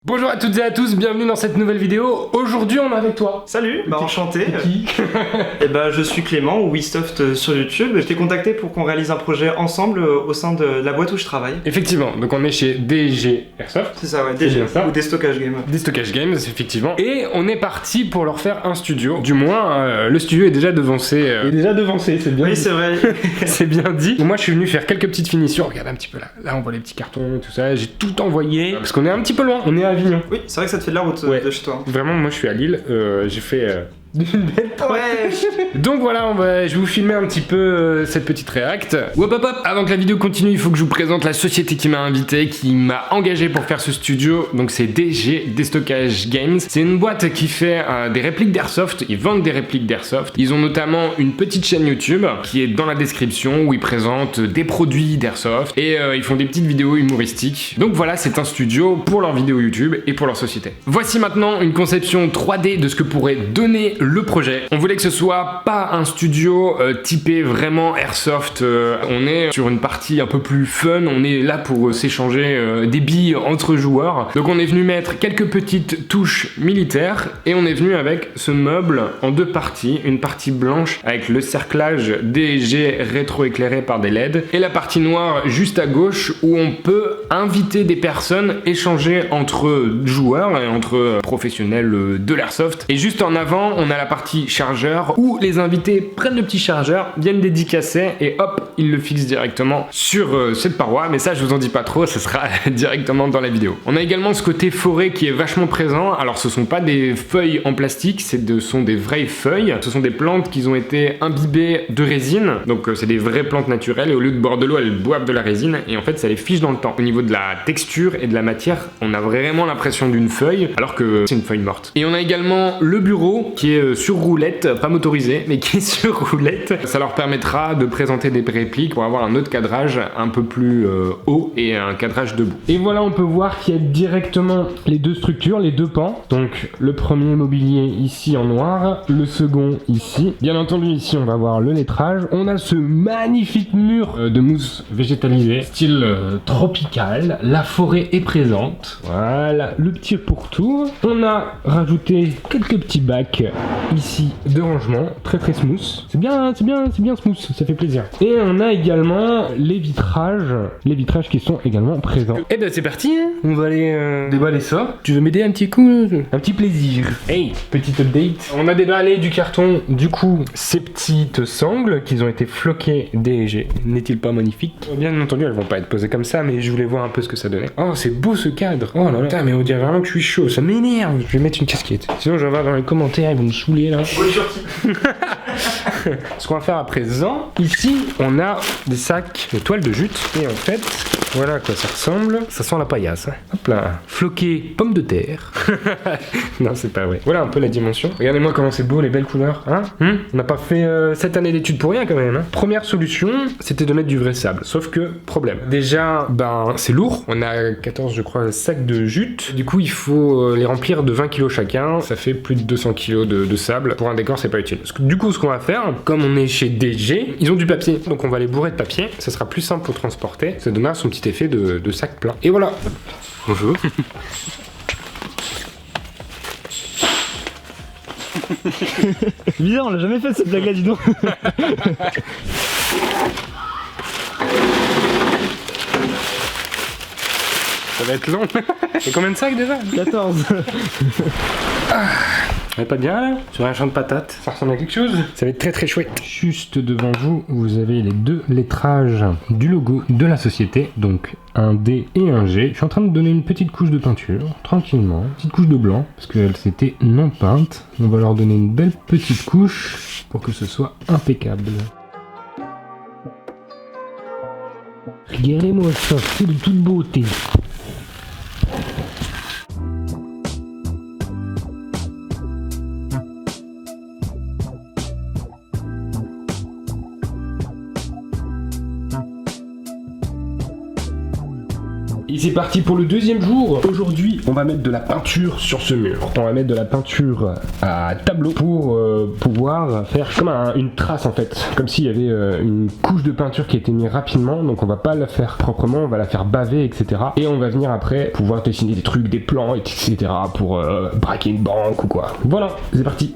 Bonjour à toutes et à tous, bienvenue dans cette nouvelle vidéo. Aujourd'hui on est avec toi. Salut, enchanté. Qui Je suis Clément ou Wistoft sur YouTube. Je t'ai contacté pour qu'on réalise un projet ensemble au sein de la boîte où je travaille. Effectivement, donc on est chez DG Airsoft. C'est ça, ouais, C'est DG bien ça. ou Déstockage Game. Déstockage Games, effectivement. Et on est parti pour leur faire un studio. Du moins, le studio est déjà devancé. C'est bien Oui, dit. c'est vrai. C'est bien dit. Moi je suis venu faire quelques petites finitions. Regardez un petit peu là. Là on voit les petits cartons et tout ça. J'ai tout envoyé. Parce qu'on est un petit peu loin. On est à Avignon. Oui, c'est vrai que ça te fait de la route Ouais. de chez toi. Vraiment, moi je suis à Lille. J'ai fait une belle porte. Ouais. Donc voilà, je vais vous filmer un petit peu cette petite réact. Hop hop hop. Avant que la vidéo continue, il faut que je vous présente la société qui m'a invité, qui m'a engagé pour faire ce studio. Donc c'est DG, Déstockage Games. C'est une boîte qui fait des répliques d'airsoft. Ils vendent des répliques d'airsoft. Ils ont notamment une petite chaîne YouTube qui est dans la description où ils présentent des produits d'airsoft et ils font des petites vidéos humoristiques. Donc voilà, c'est un studio pour leurs vidéos YouTube et pour leur société. Voici maintenant une conception 3D de ce que pourrait donner le projet. On voulait que ce soit pas un studio typé vraiment airsoft. On est sur une partie un peu plus fun. On est là pour s'échanger des billes entre joueurs. Donc on est venu mettre quelques petites touches militaires et on est venu avec ce meuble en deux parties. Une partie blanche avec le cerclage DG rétroéclairé par des LED et la partie noire juste à gauche où on peut inviter des personnes, échanger entre joueurs et entre professionnels de l'airsoft. Et juste en avant, on a la partie chargeur où les invités prennent le petit chargeur, viennent dédicacer et hop, ils le fixent directement sur cette paroi. Mais ça, je vous en dis pas trop, ce sera directement dans la vidéo. On a également ce côté forêt qui est vachement présent. Alors, ce sont pas des feuilles en plastique, ce sont des vraies feuilles. Ce sont des plantes qui ont été imbibées de résine. Donc, c'est des vraies plantes naturelles et au lieu de boire de l'eau, elles boivent de la résine et en fait, ça les fige dans le temps. Au niveau de la texture et de la matière, on a vraiment l'impression d'une feuille alors que c'est une feuille morte. Et on a également le bureau qui est sur roulette, pas motorisé, mais qui est sur roulette. Ça leur permettra de présenter des répliques pour avoir un autre cadrage un peu plus haut et un cadrage debout. Et voilà, on peut voir qu'il y a directement les deux structures, les deux pans. Donc le premier mobilier ici en noir, le second ici. Bien entendu, ici on va voir le lettrage. On a ce magnifique mur de mousse végétalisée, style tropical. La forêt est présente. Voilà, le petit pourtour. On a rajouté quelques petits bacs ici de rangement, très smooth. C'est bien smooth, ça fait plaisir. Et on a également les vitrages qui sont également présents. Et ben c'est parti, hein, on va aller déballer ça. Tu veux m'aider un petit coup, un petit plaisir. Hey, petite update. On a déballé du carton, du coup, ces petites sangles qui ont été floquées DG. N'est-il pas magnifique? Bien entendu, elles vont pas être posées comme ça, mais je voulais voir un peu ce que ça donnait. Oh, c'est beau ce cadre. Oh là là. Putain, mais on dirait vraiment que je suis chaud, ça m'énerve. Je vais mettre une casquette. Sinon, je vais voir dans les commentaires, ils vont me saouler là. Ce qu'on va faire à présent, ici on a des sacs de toile de jute et en fait voilà à quoi ça ressemble. Ça sent la paillasse, hein. Hop là, floqué pomme de terre. Non, c'est pas vrai. Voilà un peu la dimension. Regardez-moi comment c'est beau, les belles couleurs, hein. On n'a pas fait 7 années d'études pour rien quand même, hein. Première solution, c'était de mettre du vrai sable. Sauf que, problème. Déjà, c'est lourd. On a 14, je crois, sacs de jute. Du coup, il faut les remplir de 20 kg chacun. Ça fait plus de 200 kg de sable. Pour un décor, c'est pas utile. Du coup, ce qu'on va faire, comme on est chez DG, ils ont du papier. Donc, on va les bourrer de papier. Ça sera plus simple pour transporter. Ça donnera son petit effet de sac plein. Et voilà. Bonjour. C'est bizarre, on l'a jamais fait cette blague là, dis donc. Ça va être long. Et combien de sacs déjà? 14. On est pas bien là? Sur un champ de patates. Ça ressemble à quelque chose? Ça va être très chouette. Juste devant vous, vous avez les deux lettrages du logo de la société. Donc un D et un G. Je suis en train de donner une petite couche de peinture, tranquillement. Une petite couche de blanc, parce qu'elle s'était non peinte. On va leur donner une belle petite couche pour que ce soit impeccable. Regardez-moi ça, c'est de toute beauté. c'est parti pour le deuxième jour. Aujourd'hui, on va mettre de la peinture sur ce mur. On va mettre de la peinture à tableau pour pouvoir faire comme une trace en fait. Comme s'il y avait une couche de peinture qui a été mise rapidement. Donc on va pas la faire proprement, on va la faire baver, etc. Et on va venir après pouvoir dessiner des trucs, des plans, etc. pour braquer une banque ou quoi. Voilà, c'est parti.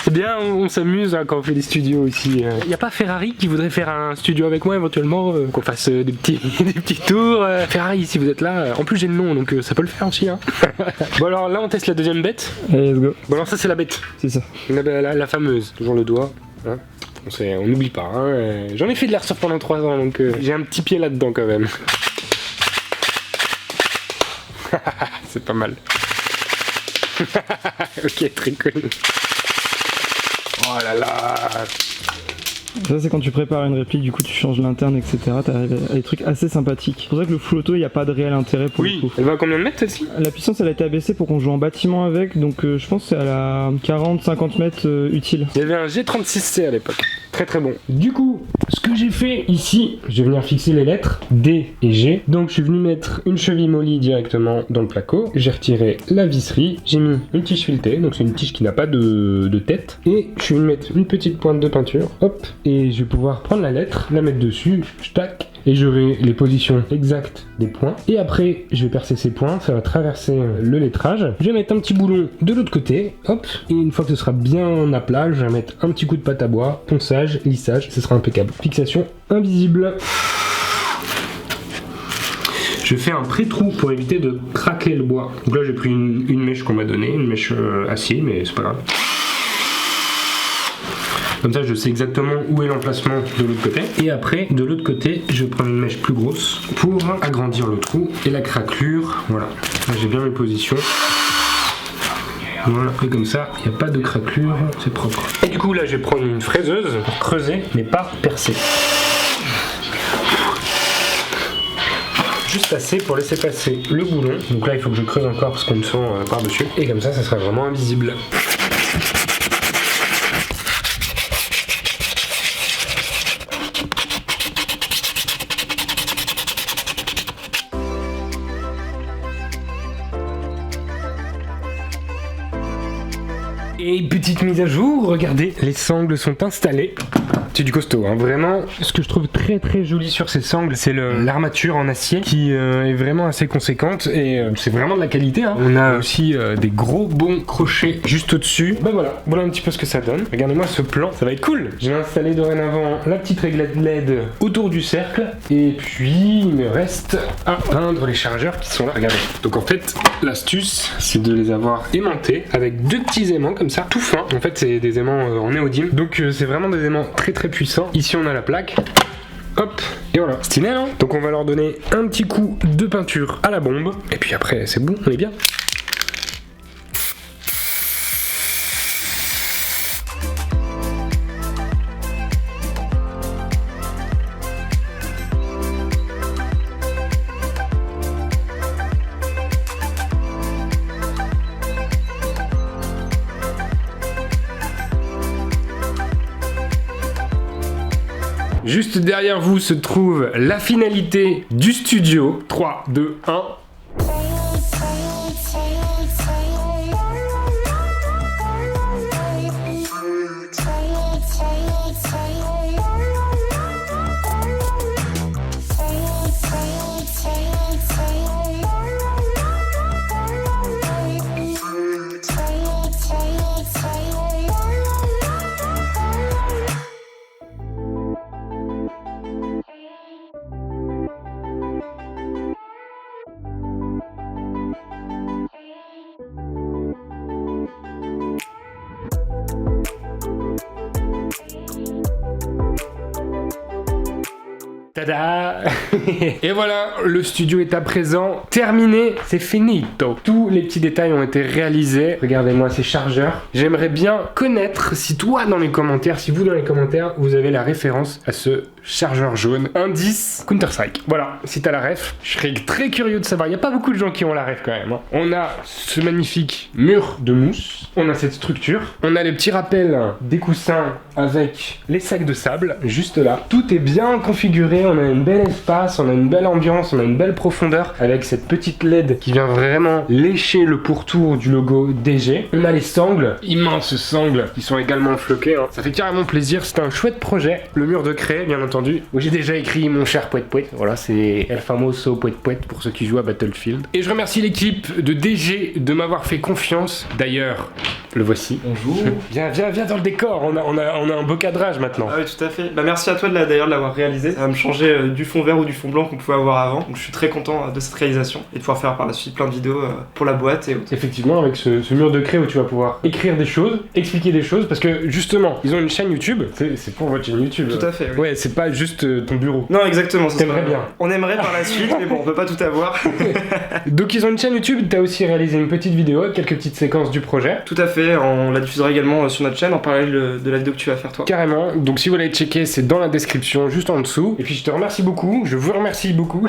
C'est bien, on s'amuse hein, quand on fait des studios ici. Y a pas Ferrari qui voudrait faire un studio avec moi éventuellement, qu'on fasse des petits tours. Ferrari, si vous êtes là, en plus j'ai le nom donc ça peut le faire aussi. Hein. Bon alors là on teste la deuxième bête. Allez, let's go. Bon alors ça c'est la bête. C'est ça. La fameuse, toujours le doigt. Hein. On n'oublie pas. Hein. J'en ai fait de l'airsoft pendant 3 ans donc j'ai un petit pied là-dedans quand même. C'est pas mal. Ok, très connu. Oh là là. Ça c'est quand tu prépares une réplique, du coup tu changes l'interne, etc. T'arrives à des trucs assez sympathiques. C'est pour ça que le full auto, il n'y a pas de réel intérêt pour le coup. Elle va à combien de mètres celle-ci? La puissance elle a été abaissée pour qu'on joue en bâtiment avec, donc je pense que c'est à la 40-50 mètres utile. Il y avait un G36C à l'époque. Très très bon. Du coup, ce que j'ai fait ici, je vais venir fixer les lettres D et G. Donc je suis venu mettre une cheville molly directement dans le placo. J'ai retiré la visserie. J'ai mis une tige filetée, donc c'est une tige qui n'a pas de tête. Et je suis venu mettre une petite pointe de peinture. Hop. Et je vais pouvoir prendre la lettre, la mettre dessus, tac. Et j'aurai les positions exactes des points. Et après, je vais percer ces points, ça va traverser le lettrage. Je vais mettre un petit boulon de l'autre côté, hop. Et une fois que ce sera bien à plat, je vais mettre un petit coup de pâte à bois, ponçage, lissage, ce sera impeccable. Fixation invisible. Je fais un pré-trou pour éviter de craquer le bois. Donc là, j'ai pris une mèche qu'on m'a donnée, une mèche acier, mais c'est pas grave. Comme ça, je sais exactement où est l'emplacement de l'autre côté. Et après, de l'autre côté, je prends une mèche plus grosse pour agrandir le trou et la craquelure. Voilà, là j'ai bien mes positions. Voilà, et comme ça, il n'y a pas de craquelure, c'est propre. Et du coup, là, je vais prendre une fraiseuse pour creuser, mais pas percer. Juste assez pour laisser passer le boulon. Donc là, il faut que je creuse encore parce qu'on me sent par-dessus. Et comme ça sera vraiment invisible. Et petite mise à jour, regardez, les sangles sont installées. C'est du costaud, hein. Vraiment. Ce que je trouve très très joli sur ces sangles, c'est l'armature en acier qui est vraiment assez conséquente et c'est vraiment de la qualité. Hein. On a aussi des gros bons crochets juste au-dessus. Bah voilà un petit peu ce que ça donne. Regardez-moi ce plan, ça va être cool. J'ai installé dorénavant la petite réglette LED autour du cercle et puis il me reste à peindre les chargeurs qui sont là. Regardez. Donc en fait, l'astuce, c'est de les avoir aimantés avec 2 petits aimants comme ça, tout fins. En fait, c'est des aimants en néodyme. Donc c'est vraiment des aimants très très puissant. Ici on a la plaque. Hop, et voilà. Stylé, hein? Donc on va leur donner un petit coup de peinture à la bombe. Et puis après c'est bon, on est bien. Juste derrière vous se trouve la finalité du studio. 3, 2, 1. Tada. Et voilà, le studio est à présent terminé, c'est finito. Tous les petits détails ont été réalisés. Regardez-moi ces chargeurs. J'aimerais bien connaître si toi dans les commentaires, si vous dans les commentaires, vous avez la référence à ce chargeur jaune. Indice Counter-Strike. Voilà, si t'as la ref, je serais très curieux de savoir. Il n'y a pas beaucoup de gens qui ont la ref quand même. Hein. On a ce magnifique mur de mousse. On a cette structure. On a les petits rappels des coussins avec les sacs de sable juste là. Tout est bien configuré. On a une belle espace, on a une belle ambiance, on a une belle profondeur avec cette petite LED qui vient vraiment lécher le pourtour du logo DG. On a les sangles, immenses sangles qui sont également floquées. Hein. Ça fait carrément plaisir. C'était un chouette projet. Le mur de craie, bien entendu, où j'ai déjà écrit mon cher Pouet Pouet. Voilà, c'est El Famoso Pouet Pouet pour ceux qui jouent à Battlefield. Et je remercie l'équipe de DG de m'avoir fait confiance. D'ailleurs, le voici. Bonjour. Viens dans le décor. On a un beau cadrage maintenant. Ah oui, tout à fait. Bah merci à toi d'ailleurs de l'avoir réalisé. Ça va me changer du fond vert ou du fond blanc qu'on pouvait avoir avant. Donc je suis très content de cette réalisation et de pouvoir faire par la suite plein de vidéos pour la boîte et autres. Effectivement, avec ce mur de craie où tu vas pouvoir écrire des choses, expliquer des choses, parce que justement, ils ont une chaîne YouTube. C'est pour votre chaîne YouTube. Tout à fait. Oui. Ouais, c'est pas juste ton bureau. Non, exactement. T'aimerais bien. On aimerait par la suite, mais bon, on peut pas tout avoir. Donc ils ont une chaîne YouTube. T'as aussi réalisé une petite vidéo, quelques petites séquences du projet. Tout à fait. On la diffusera également sur notre chaîne en parallèle de la vidéo que tu vas faire toi. Carrément. Donc si vous voulez checker, c'est dans la description, juste en dessous. Et puis je te remercie beaucoup. Je vous remercie beaucoup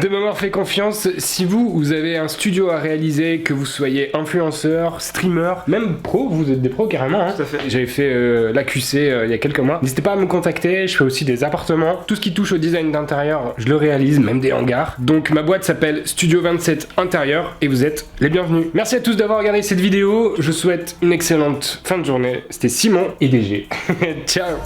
de m'avoir fait confiance. Si vous avez un studio à réaliser, que vous soyez influenceur, streamer, même pro, vous êtes des pros carrément. Hein. Tout à fait. J'avais fait l'AQC il y a quelques mois. N'hésitez pas à me contacter. Je fais aussi des appartements. Tout ce qui touche au design d'intérieur, je le réalise, même des hangars. Donc ma boîte s'appelle Studio 27 Intérieur et vous êtes les bienvenus. Merci à tous d'avoir regardé cette vidéo. Je souhaite une excellente fin de journée. C'était Simon et DG. Ciao.